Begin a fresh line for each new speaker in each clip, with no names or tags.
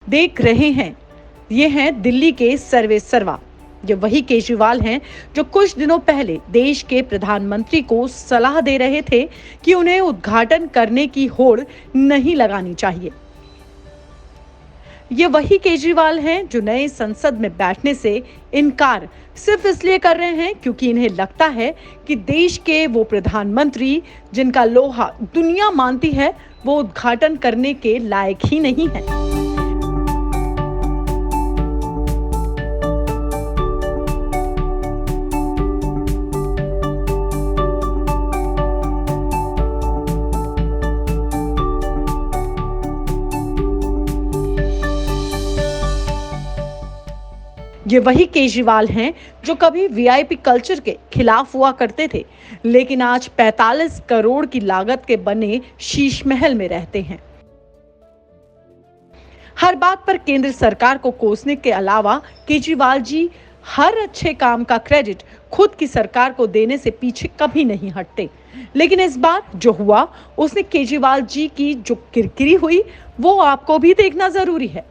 देख रहे हैं, ये हैं दिल्ली के सर्वे सर्वा। ये वही केजरीवाल हैं जो कुछ दिनों पहले देश के प्रधानमंत्री को सलाह दे रहे थे कि उन्हें उद्घाटन करने की होड़ नहीं लगानी चाहिए। ये वही केजरीवाल हैं जो नए संसद में बैठने से इनकार सिर्फ इसलिए कर रहे हैं क्योंकि इन्हें लगता है कि देश के वो प्रधानमंत्री जिनका लोहा दुनिया मानती है, वो उद्घाटन करने के लायक ही नहीं है। ये वही केजरीवाल हैं जो कभी वीआईपी कल्चर के खिलाफ हुआ करते थे, लेकिन आज 45 करोड़ की लागत के बने शीश महल में रहते हैं। हर बात पर केंद्र सरकार को कोसने के अलावा केजरीवाल जी हर अच्छे काम का क्रेडिट खुद की सरकार को देने से पीछे कभी नहीं हटते। लेकिन इस बार जो हुआ उसने केजरीवाल जी की जो किरकिरी हुई वो आपको भी देखना जरूरी है।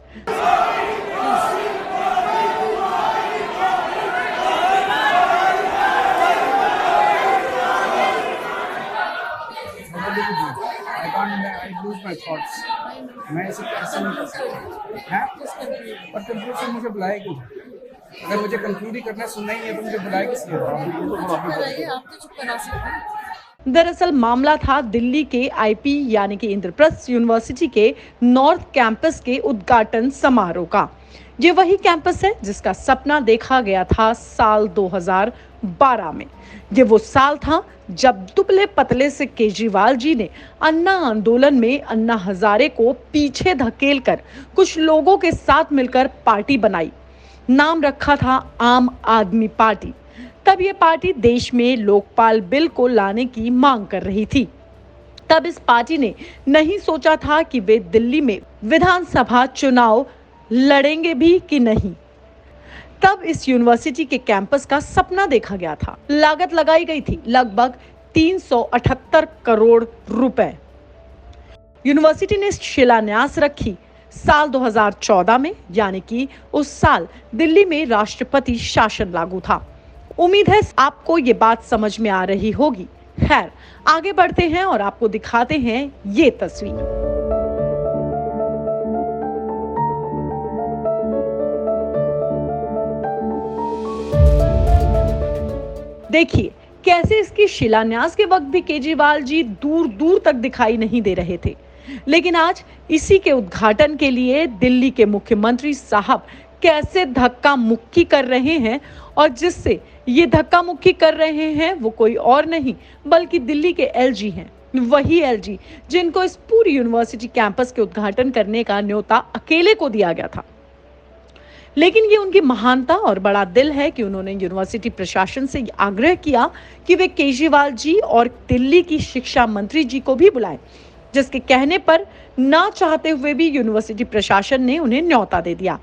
I lose my thoughts. मैं ऐसे नहीं कर सकता है, पर कंक्लूजन मुझे बुलाया क्यों? अगर मुझे कंक्लूड ही करना सुनना ही है तो मुझे बुलाया किस लिए?
आप तो चुप करा सकते हैं।
दरअसल मामला था दिल्ली के आईपी यानी कि इंद्रप्रस्थ यूनिवर्सिटी के नॉर्थ कैंपस के उद्घाटन समारोह का। ये वही कैंपस है जिसका सपना देखा गया था साल 2012 में। ये वो साल था जब दुबले पतले से केजरीवाल जी ने अन्ना आंदोलन में अन्ना हजारे को पीछे धकेलकर कुछ लोगों के साथ मिलकर पार्टी बनाई। नाम रखा था आम आदमी पार्टी। तब ये पार्टी देश में लोकपाल बिल को लाने की मांग कर रही थी। तब इस पार्टी ने नहीं सोचा था कि वे दिल्ली में विधानसभा चुनाव लड़ेंगे भी कि नहीं। तब इस यूनिवर्सिटी के कैंपस का सपना देखा गया था। लागत लगाई गई थी लगभग 378 करोड़ रुपए। यूनिवर्सिटी ने शिलान्यास रखी साल 2014 में, यानी कि उस साल दिल्ली में राष्ट्रपति शासन लागू था। उम्मीद है आपको ये बात समझ में आ रही होगी। खैर, आगे बढ़ते हैं और आपको दिखाते हैं ये तस्वीर। देखिए कैसे इसकी शिलान्यास के वक्त भी केजरीवाल जी दूर दूर तक दिखाई नहीं दे रहे थे, लेकिन आज इसी के उद्घाटन के लिए दिल्ली के मुख्यमंत्री साहब कैसे धक्का मुक्की कर रहे हैं। और जिससे ये धक्का मुक्की कर रहे हैं वो कोई और नहीं बल्कि दिल्ली के एलजी हैं। वही एलजी जिनको इस पूरी यूनिवर्सिटी कैंपस के उद्घाटन करने का न्योता अकेले को दिया गया था। लेकिन ये उनकी महानता और बड़ा दिल है कि उन्होंने यूनिवर्सिटी प्रशासन से आग्रह किया कि वे केजरीवाल जी और दिल्ली की शिक्षा मंत्री जी को भी बुलाएं, जिसके कहने पर ना चाहते हुए भी यूनिवर्सिटी प्रशासन ने उन्हें न्योता दे दिया।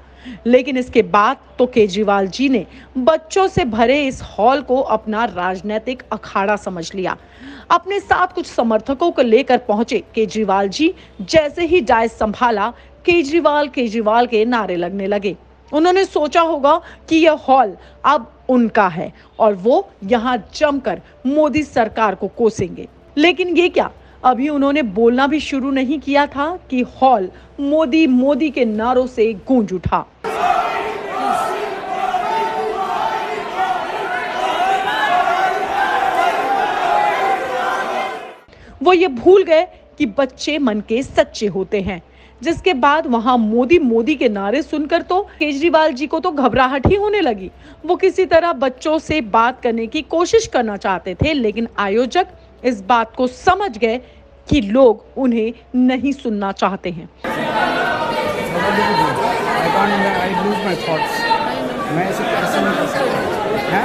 लेकिन इसके बाद तो केजरीवाल जी ने बच्चों से भरे इस हॉल को अपना राजनीतिक अखाड़ा समझ लिया। अपने साथ कुछ समर्थकों को लेकर पहुंचे केजरीवाल जी। जैसे ही डायस संभाला, केजरीवाल केजरीवाल के नारे लगने लगे। उन्होंने सोचा होगा कि यह हॉल अब उनका है और वो यहाँ जमकर मोदी सरकार को कोसेंगे। लेकिन ये क्या, अभी उन्होंने बोलना भी शुरू नहीं किया था कि हॉल मोदी मोदी के नारों से गूंज उठा। वो ये भूल गए कि बच्चे मन के सच्चे होते हैं। जिसके बाद वहां मोदी मोदी के नारे सुनकर तो केजरीवाल जी को तो घबराहट ही होने लगी। वो किसी तरह बच्चों से बात करने की कोशिश करना चाहते थे, लेकिन आयोजक इस बात को समझ गए कि लोग उन्हें नहीं सुनना चाहते हैं।
मैं ऐसे नहीं कर सकता है,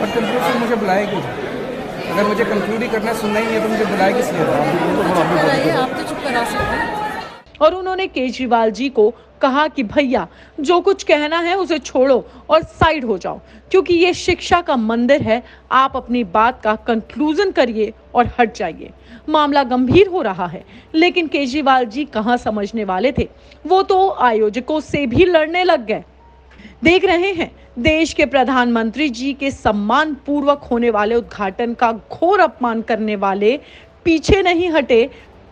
पर कंक्लूजन मुझे बुलाया क्यों? अगर मुझे कंक्लूड ही करना सुनना ही है तो मुझे बुलाया किस लिए?
आप तो चुप करा सकते हैं।
और उन्होंने केजरीवाल जी को कहा कि भैया जो कुछ कहना है उसे छोड़ो और साइड हो जाओ, क्योंकि ये शिक्षा का मंदिर है, आप अपनी बात का कंक्लूजन करिए और हट जाइए। मामला गंभीर हो रहा है, लेकिन केजरीवाल जी कहां समझने वाले थे, वो तो आयोजकों से भी लड़ने लग गए। देख रहे हैं, देश के प्रधानमंत्री जी के सम्मान पूर्वक होने वाले उद्घाटन का घोर अपमान करने वाले पीछे नहीं हटे।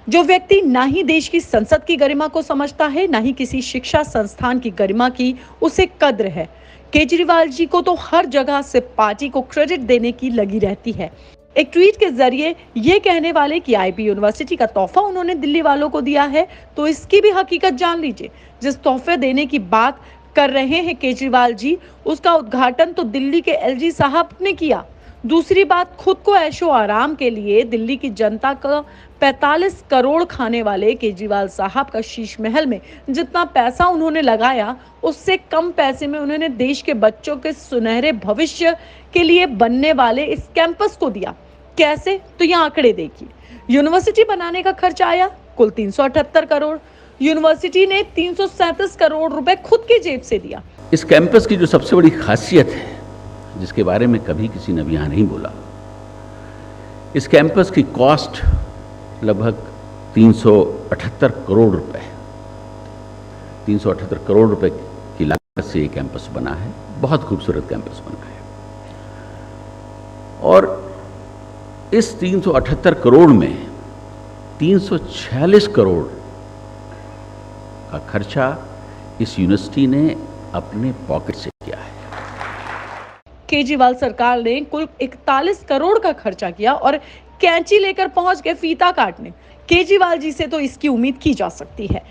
जो व्यक्ति ना ही देश की संसद की गरिमा को समझता है, ना ही किसी शिक्षा संस्थान की गरिमा की उसे कद्र है। केजरीवाल जी को तो हर जगह से पार्टी को क्रेडिट देने की लगी रहती है। एक ट्वीट के जरिए ये कहने वाले कि आईपी यूनिवर्सिटी का तोहफा उन्होंने दिल्ली वालों को दिया है, तो इसकी भी हकीकत जान लीजिए। जिस तोहफे देने की बात कर रहे हैं केजरीवाल जी, उसका उद्घाटन तो दिल्ली के एलजी साहब ने किया। दूसरी बात, खुद को ऐशो आराम के लिए दिल्ली की जनता का 45 करोड़ खाने वाले केजरीवाल साहब का शीश महल में जितना पैसा उन्होंने लगाया, उससे कम पैसे में उन्होंने देश के बच्चों के सुनहरे भविष्य के लिए बनने वाले इस कैंपस को दिया। कैसे? तो ये आंकड़े देखिए। यूनिवर्सिटी बनाने का खर्च आया कुल 378 करोड़। यूनिवर्सिटी ने 337 करोड़ रुपए खुद की जेब से दिया।
इस कैंपस की जो सबसे बड़ी खासियत है, जिसके बारे में कभी किसी ने भी यहाँ नहीं बोला, इस कैंपस की कॉस्ट लगभग 378 करोड़ रुपए 378 करोड़ रुपए की लागत से ये कैंपस बना है। बहुत खूबसूरत कैंपस बना है। और इस 378 करोड़ में 346 करोड़ का खर्चा इस यूनिवर्सिटी ने अपने पॉकेट से किया है।
केजरीवाल सरकार ने कुल 41 करोड़ का खर्चा किया और कैंची लेकर पहुंच गए फीता काटने। केजरीवाल जी से तो इसकी उम्मीद की जा सकती है।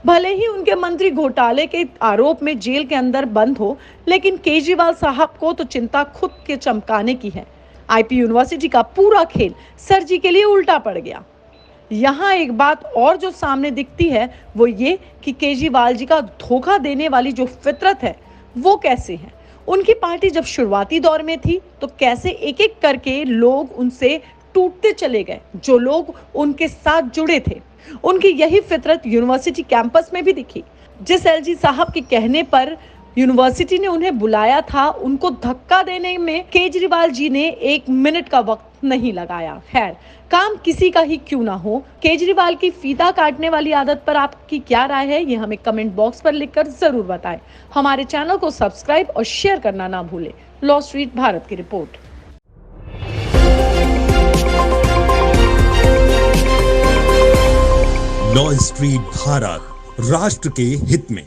भले ही उनके मंत्री घोटाले के आरोप में जेल के अंदर बंद हो, लेकिन केजरीवाल साहब को तो चिंता खुद के चमकाने की है। आईपी यूनिवर्सिटी का पूरा खेल सर जी के लिए उल्टा पड़ गया। यहाँ एक बात और जो सामने दिखती है वो ये कि केजरीवाल जी का धोखा देने वाली जो फितरत है वो कैसे है। उनकी पार्टी जब शुरुआती दौर में थी तो कैसे एक एक करके लोग उनसे टूटते चले गए, जो लोग उनके साथ जुड़े थे। उनकी यही फितरत यूनिवर्सिटी कैंपस में भी दिखी। जिस एलजी साहब के कहने पर यूनिवर्सिटी ने उन्हें बुलाया था, उनको धक्का देने में केजरीवाल जी ने 1 मिनट का वक्त नहीं लगाया। खैर, काम किसी का ही क्यों ना हो, केजरीवाल की फीता काटने वाली आदत पर आपकी क्या राय है, ये हमें कमेंट बॉक्स पर लिखकर जरूर बताएं। हमारे चैनल को सब्सक्राइब और शेयर करना ना भूलें। लॉ स्ट्रीट भारत की रिपोर्ट।
लॉ स्ट्रीट भारत, राष्ट्र के हित में।